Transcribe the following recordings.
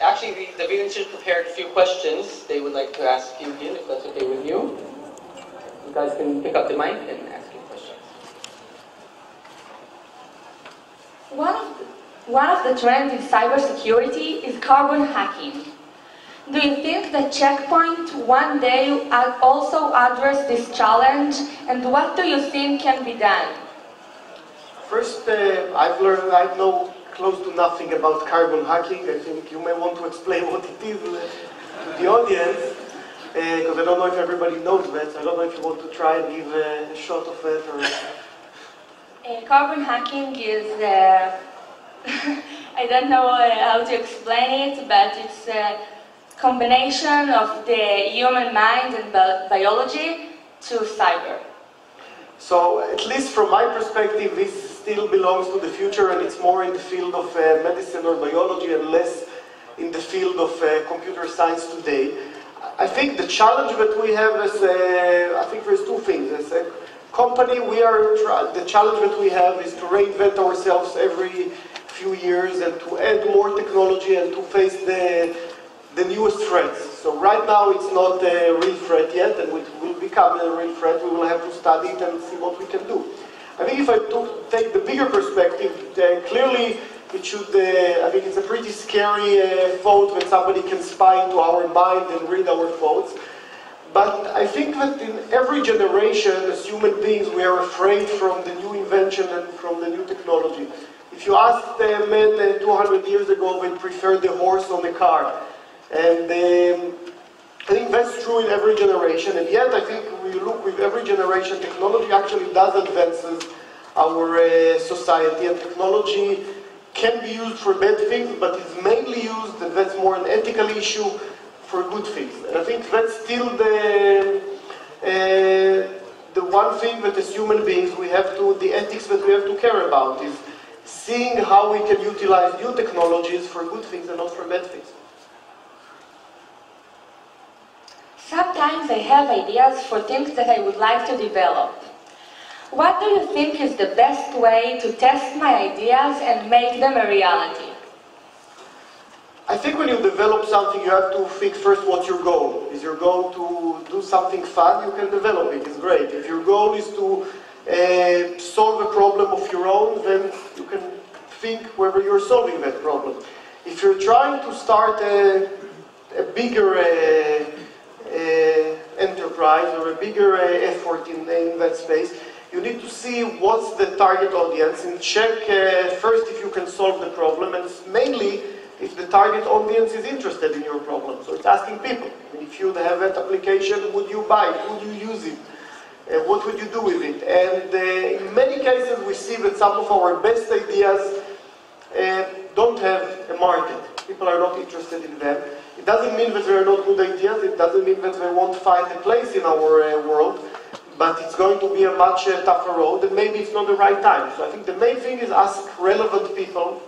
Actually, the students prepared a few questions they would like to ask you, Gil, if that's okay with you. You guys can pick up the mic and ask your questions. One of the trends in cybersecurity is carbon hacking. Do you think that Check Point one day will also address this challenge, and what do you think can be done? First, I know close to nothing about carbon hacking. I think you may want to explain what it is to the audience, because I don't know if everybody knows that, so I don't know if you want to try and give a shot of it. Or... Carbon hacking is, I don't know how to explain it, but it's a combination of the human mind and biology to cyber. So, at least from my perspective, this still belongs to the future, and it's more in the field of medicine or biology and less in the field of computer science today. I think the challenge that we have is, I think there's two things. As a company, the challenge that we have is to reinvent ourselves every few years and to add more technology and to face the newest threats. So right now it's not a real threat yet, and it will become a real threat. We will have to study it and see what we can do. I think if I take the bigger perspective, clearly it should, I think it's a pretty scary thought when somebody can spy into our mind and read our thoughts. But I think that in every generation, as human beings, we are afraid from the new invention and from the new technology. If you asked men 200 years ago, they preferred the horse on the car. And I think that's true in every generation, and yet I think we look with every generation, technology actually does advance our society, and technology can be used for bad things, but it's mainly used, and that's more an ethical issue, for good things. And I think that's still the one thing that as human beings we have to, the ethics that we have to care about is seeing how we can utilize new technologies for good things and not for bad things. Sometimes I have ideas for things that I would like to develop. What do you think is the best way to test my ideas and make them a reality? I think when you develop something, you have to think first what's your goal. Is your goal to do something fun? You can develop it, it's great. If your goal is to solve a problem of your own, then you can think whether you're solving that problem. If you're trying to start a bigger enterprise or a bigger effort in that space, you need to see what's the target audience and check first if you can solve the problem, and mainly if the target audience is interested in your problem. So it's asking people. I mean, if you have that application, would you buy it? Would you use it? What would you do with it? And in many cases we see that some of our best ideas don't have a market. People are not interested in them. It doesn't mean that they are not good ideas. It doesn't mean that they won't find a place in our world. But it's going to be a much tougher road, and maybe it's not the right time. So I think the main thing is ask relevant people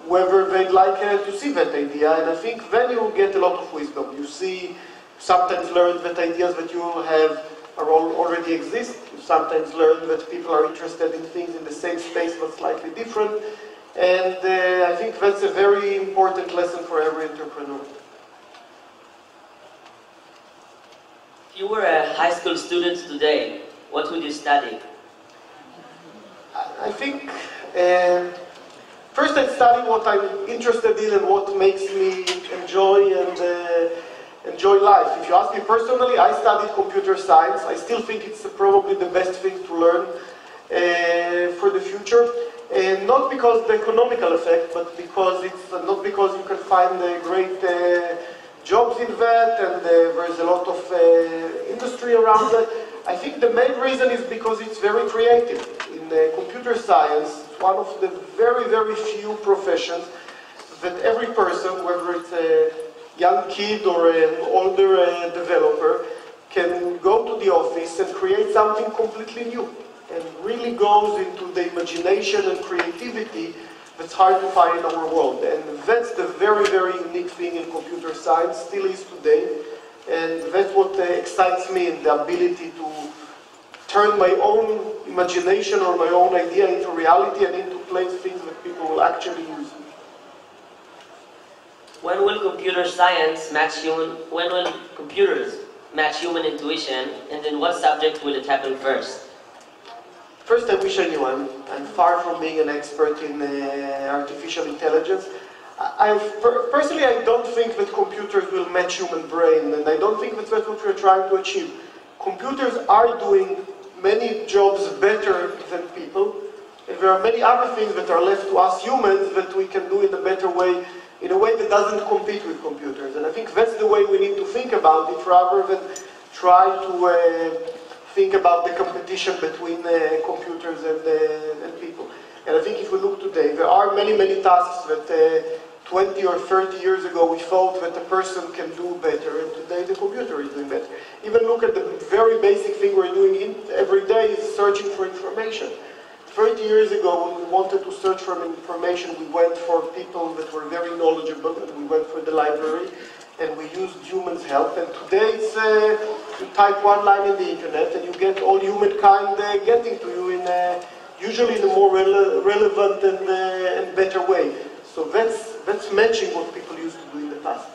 whether they'd like to see that idea, and I think then you get a lot of wisdom. You see, sometimes learn that ideas that you have already exist. You sometimes learn that people are interested in things in the same space but slightly different. And I think that's a very important lesson for every entrepreneur. If you were a high school student today, what would you study? I think first I'd study what I'm interested in and what makes me enjoy life. If you ask me personally, I studied computer science. I still think it's probably the best thing to learn for the future. Not because of the economical effect, but because not because you can find great jobs in that, and there's a lot of industry around that. I think the main reason is because it's very creative. In computer science, it's one of the very, very few professions that every person, whether it's a young kid or an older developer, can go to the office and create something completely new, and really goes into the imagination and creativity that's hard to find in our world. And that's the very, very unique thing in computer science, still is today. And that's what excites me, in the ability to turn my own imagination or my own idea into reality and into plain things that people will actually use. When will computer science match human? When will computers match human intuition? And in what subject will it happen first? First, I wish I knew. I'm far from being an expert in artificial intelligence. Personally, I don't think that computers will match human brain, and I don't think that's what we're trying to achieve. Computers are doing many jobs better than people, and there are many other things that are left to us humans that we can do in a better way, in a way that doesn't compete with computers. And I think that's the way we need to think about it, rather than try to think about the competition between computers and people. And I think if we look today, there are many, many tasks that 20 or 30 years ago we thought that a person can do better, and today the computer is doing better. Even look at the very basic thing we're doing every day is searching for information. 30 years ago, when we wanted to search for information, we went for people that were very knowledgeable, and we went for the library, and we used humans' help. And today, it's, you type one line in the internet, and you get all humankind getting to you in usually in a more relevant and better way. So that's matching what people used to do in the past,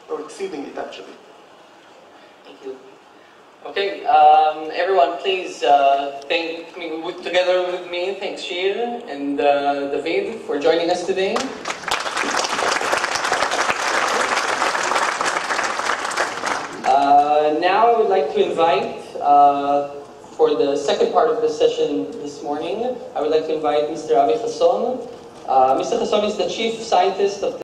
or exceeding it actually. Thank you. Okay, everyone, please thank me together with me. Thanks Gil and David for joining us today. Now I would like to invite, for the second part of the session this morning, I would like to invite Mr. Avi Chasson. Mr. Chasson is the Chief Scientist of the